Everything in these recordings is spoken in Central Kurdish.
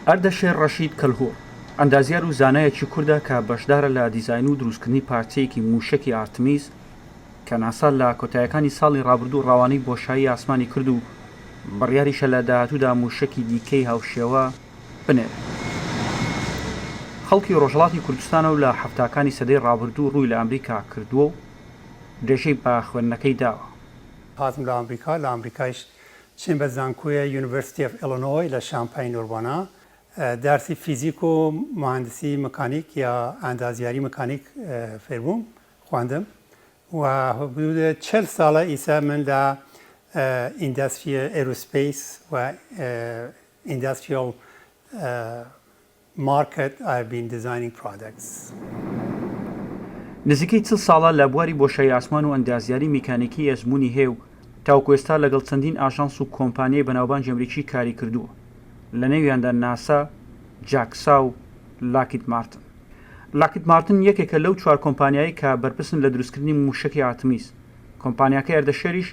ئەردەشێر ڕەشید کەلهور ئەندازیار و زانایەکی کوردە کە بەشدارە لە دیزاین و دروستکردنی پارچەیەکی موشکی ئارتمیس کە ناسا لە کۆتاییەکانی ساڵی ڕابردوو ڕاوانەی بۆشایی ئاسمانی کرد و بڕیاریشە لە داهاتوودا موشکی دیکەی هاوشێوە بنێرێت. خەڵکی ڕۆژهەڵاتی کوردستانە و لە هەفتاکانی سەدەی ڕابردوو ڕووی لە ئەمریکا کردووە و درێژەی بە خوێندنەکەی داوە. هاتم لە ئەمریکایش چین بە زانکۆیە یونیڤرسیتی ئۆف ئیلینۆی لە شامپاین ئوربانا دەرسی فیزیک و مهندسی مکانیک یا ئەندازیاری مکانیک فێربووم خواندم و حدود 40 ساڵە ئیسا من لە ئینداستری ئێروسپیس و ئینداستریال market I've been designing products. نزیکەی 40 ساڵە لە بواری بۆشایی ئاسمان و ئەندازیاری میکانیکی ئەزمموی هێو تاوەکو ئێستا لەگەڵ چەندین ئاژانس و کۆمپانیای بەناوبانگی ئەمریکی کاری کردووە، لە نێویاندا ناسا، جاکسا و لاکید مارتن. لاکید مارتن یەکێکە لەو 4 کۆمپانیایی کە بەرپرسن لە دروستکردنی موشکی ئارتمیس. کۆمپانیاکە ئەردەشێریش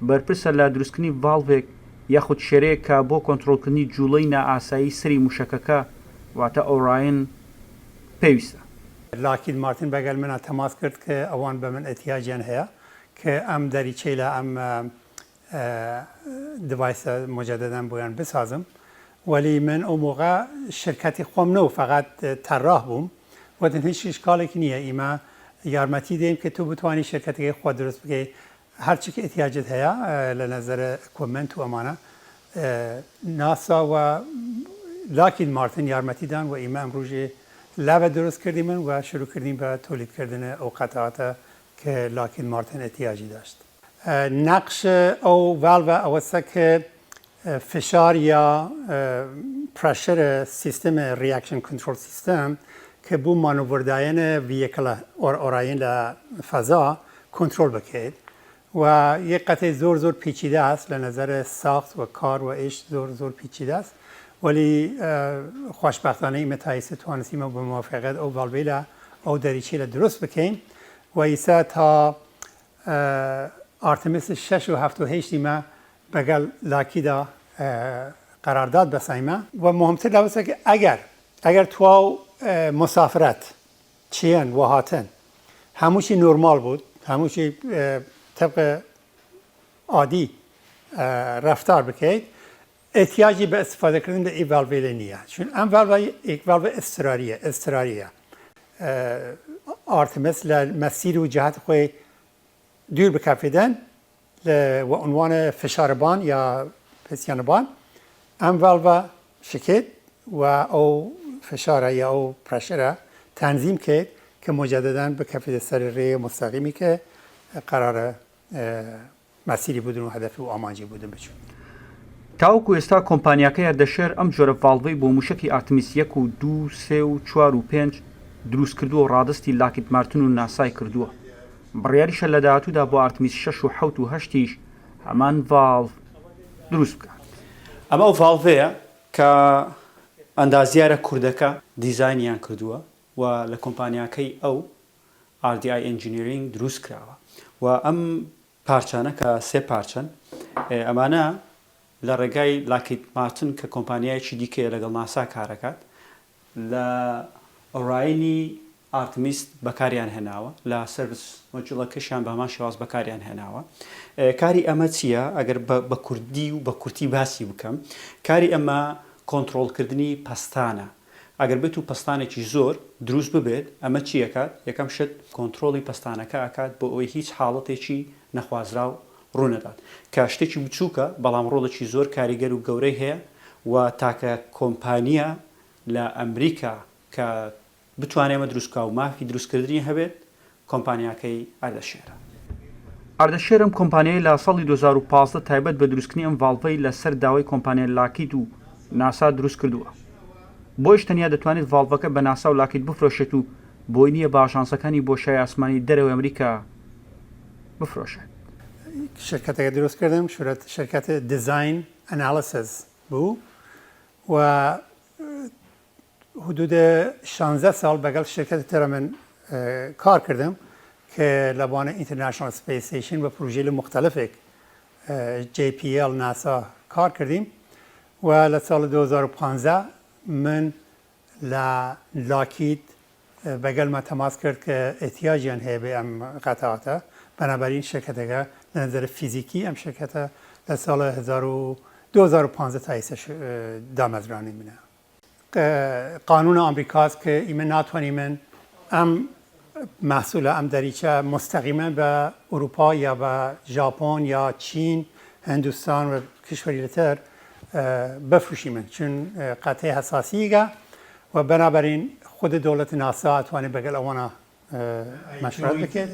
بەرپرسە لە دروستکردنی ڤالڤێک یاخود شێرەیەک کە بۆ کۆنتڕۆڵکردنی جوڵەی نائاسایی سری موشەکەکە واتە ئۆراین پێویستە. لاکید مارتن بەگەل منە تەماس کرد کە ئەوان بە من ئەتیاجیان هەیە کە ئەم دەریچەی لە ئەم دیڤایسە مجدداً بۆیان بسازم، ولی من ئەو موقع شرکەتی خۆم نەوە فقط طراح بووم وەتن هیچ ئیشکالێکی نییە، ئیمە یارمەتی دەیم کە تۆ بتوانی شرکەتەکەی خۆ دروست بکەی هەرچی کە ئەتیاجت هەیە لە نەزەرە ئیکوپمنت و ئەمانە. ناسا و لاکید مارتن یارمەتیدان و ئیمە ئەمڕۆژێ لابە دروست کردی من و شروع کردیم بە تۆلیدکردن ئەو قەتەعاتە کە لاکید مارتن ئەتیاجی داشت. نەقش ئەو ڤالڤە ئەوەسە کە فشار یا پرەشەرە سیستەمە ریاکشن کنترۆل سیستەم کە بوو مانۆڤردایەنە ڤیەکڵە ئۆراین لە فەزا کۆنترۆل بکەیت و یەک قەتەی زۆر پیچیدە است لە نەزەرە ساخت و کار و ئیش زۆر پیچیدە است، ولی خۆشبەختانە ئیمە تا ئێستا توانستیمە بە موافقەت ئەو ڤالڤەی لە ئەو دەریچەی لە دروست بکەین و ئێستا تا ئارتمیس 6 و 7 و 8 مە بەگەڵ لاکیدا قەرارداد بەسایمە و مهمتر لەوەسە کە ئەگەر تواو مسافرەت چیان و هاتن هەمووشی نۆرمال بود، هەمووشی طبق عادی رفتار بکەیت، احتیاجی بە ئستیفادەکردن لە ئەی ڤالڤە نییە، چون ئەم ڤالڤە یک ڤالڤە ئێستراریە. ئارتمیس لە مەسیر و جهات خۆی دوور بکافێدن و عنوان فشاربان یا پسیانبان ئەم ڤالڤە شکێت و ئەو فشارە یا ئەو پرەشەرە تەنزیم کرد کە مجدداً بکەفێتە سەر ڕێ مستەقیمی کە قەرارە مەسیری بودن و هەدەفی و ئامانجی بودن بچون. تاوەکو ئێستا کۆمپانیاکە ئەردەشێر ئەم جۆرە ڤالڤەی بۆ موشکی ئارتمیس 1 و 2 3 و 4 و 5 دروست کردووە و ڕادستی لاکید مارتن و ناسای کردووە. بڕیاریشە لە داهاتوودا بۆ ئارتمیس 6 و 7 و 8 هەمان ڤالڤ دروست بکات. ئەمە ئەو ڤالڤەیە کە ئەندازیارە کوردەکە دیزاینیان کردووە و لە کۆمپانیاکەی ئەو RDI Engineering دروست کراوە و ئەم پارچانە کە 3 پارچەن ئەمانە لە ڕێگای لاکید مارتن کە کۆمپانیایکی دیکەیە لەگەڵ ناسا کارەکات لە ئۆراینی ئارتمیس بەکاریان هێناوە، لە سەرڤیس مۆجوڵەکەشیان بە هەمان شێواز بەکاریان هێناوە. کاری ئەمە چییە؟ ئەگەر بە کوردی و بە کورتی باسی بکەم، کاری ئەمە کۆنتڕۆڵکردنی پەستانە. ئەگەر بێت و پەستانێکی زۆر دروست ببێت ئەمە چیەکات؟ یەکەم شت کۆنتڕۆڵی پەستانەکە ئەکات بۆ ئەوەی هیچ حاڵەتێکی نەخوازراو ڕوونەدات کە شتێکی بچووکە بەڵام ڕۆڵێکی زۆر کاریگەر و گەورەی هەیە و تاکە کۆمپانیە لە ئەمریکا کە بتوانێت ئەمە دروستکە و مافی دروستکردنی هەبێت کۆمپانیاکەی ئەردەشێرە. ئەردەشێر ئەم کۆمپانیای لە ساڵی 2015 تایبەت بە دروستکردنی ئەم ڤالڤەی لەسەر داوای کۆمپانیای لاکید و ناسا دروست کردووە. بۆیش تەنیا دەتوانێت ڤالڤەکە بە ناسا و لاکید بفرۆشێت و بۆی نییە بە ئاژانسەکانی بۆشایی ئاسمانی دەرەوەی ئەمریکا بفرۆشێت. شرکەتێکە دروست کردم، شرکەت دیزاین ئەنالیسیس بوو و حدود 16 ساڵ بەگەڵ شرکەتی ترە من کار کردم کە لە بوانە ئینتەرناشنال سپیس ستیشن بە پروژەی مختلفێک JPL ناسا کار کردیم و لە ساڵ 2015 من لاکید بەگەل ما تەماس کرد کە احتیاجیان هەیە بێ ئەم قەتەعاتە بەنابەرین شرکەتەکە لە نظر فیزیکی ئەم شرکەتە لە ساڵ 2015 تا ئێستا دامەزرانی منە. قانون ئەمریکاست کە ئیمە ناتوانیمن ئەم محصولە ئەم دەریچە مستەقیما بە ئوروپا یا بە ژاپۆن یا چین هندوستان و کشوەری لەتر بفروشیمن چون قەتەی حساسیگە و بنابراین خود دولت ناسا اتوانێت بەگەڵ ئەوانە مەشورەت بکرێت.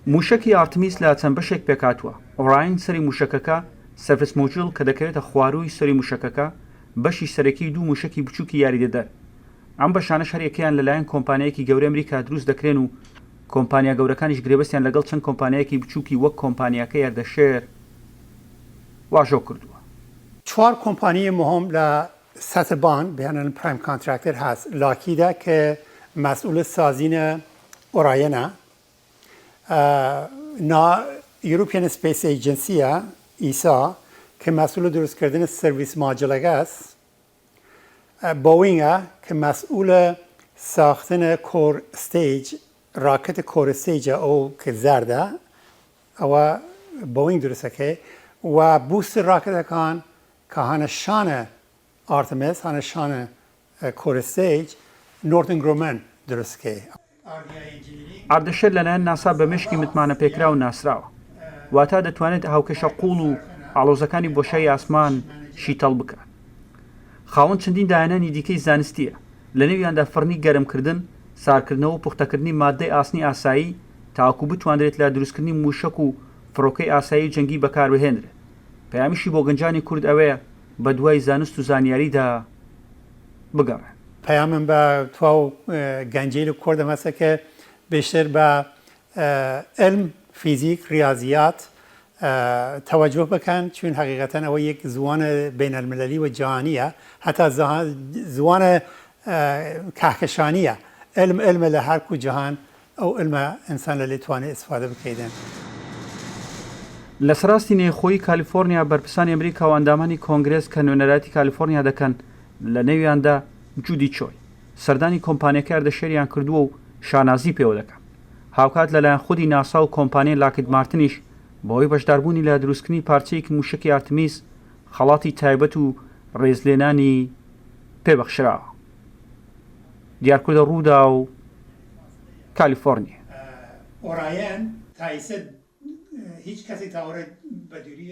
موشکی ئارتمیس لە چەند بەشێک پێکاتوە. ئۆراین سەری موشکەکە، سەرفس مۆجل کە دەکەوێتە خواروی سەری موشکەکە، بەشی سەرەکی دوو موشکی بچووکی یاریدەدەر. ئەم بەشانە هەریەکەیان لەلایەن کۆمپانیایەکی گەورەی ئەمریکا دروست دەکرێن و کۆمپانیا گەورەکانیش گرێبەستیان لەگەڵ چەند کۆمپانیایەکی بچووکی وەک کۆمپانیاکە ئەردەشێر واژۆ کردووە. 4 کۆمپانیای مهم لە سطح بان بهیانن پرایم کانترکتر هست. لاکیدا که مسئول سازین اوراینا، یوروپیان سپیس ایجنسیه ایسا که مسئول درست کردن سرویس ماجلگه است، بوینگ که مسئول ساختن کور استیج راکت کور استیج او که زرده او بوینگ درسته که و بوست راکت کان که هانشان آرتمیس هانشان کور استیج نورتن گرومن درست که ئەردەشێر لەلایەن ناسا بە مشکی متمانە پێکرا و ناسراوە، واتە دەتوانێت هاوکێشە قوڵ و ئاڵۆزەکانی بۆشایی ئاسمان شیتەڵ بکات. خاوەن چەندین داهێنانی دیکەی زانستیە، لە نێویاندا فڕنی گەرمکردن، سارکردنەوە و پوختەکردنی مادەی ئاسنی ئاسایی تاوەکو بتوانرێت لە دروستکردنی موشک و فڕۆکەی ئاسایی جەنگی بەکاربهێنرێت. پەیامیشی بۆ گەنجانی کورد ئەوەیە بە دوای زانست و زانیاریدا بگەڕێن. پیامم با تو گنجیل کورد مثلا که بیشتر با علم فیزیک ریاضیات توجه بکن چون حقیقتا او یک زبان بین المللی و جهانیه، حتی زبان کهکشانیه. علم لهر کو جهان او علم انسان لتوانه استفاده بکیدن. لە سەراستی نێخۆیی کالیفۆرنیا بەرپرسانی ئەمریکا و ئەندامانی کۆنگرێس کە نوێنەراتی کالیفۆرنیا دەکەن لە نێویاندا جودی چۆی سەردانی کۆمپانیەکە ئەردەشێریان کردووە و شانازی پێوە دەکەن. هاوکات لەلایەن خودی ناسا و کۆمپانیای لاکید مارتنیش بەهۆی بەشداربوونی لە دروستکردنی پارچەیەکی موشکی ئارتمیس خەڵاتی تایبەت و ڕێزلێنانی پێبەخشراوە. دیارکردە ڕوودا و کالیفۆرنیا. ئۆرایەن تا ئێستا هیچ کەسێک تاوەڕێ بەدووری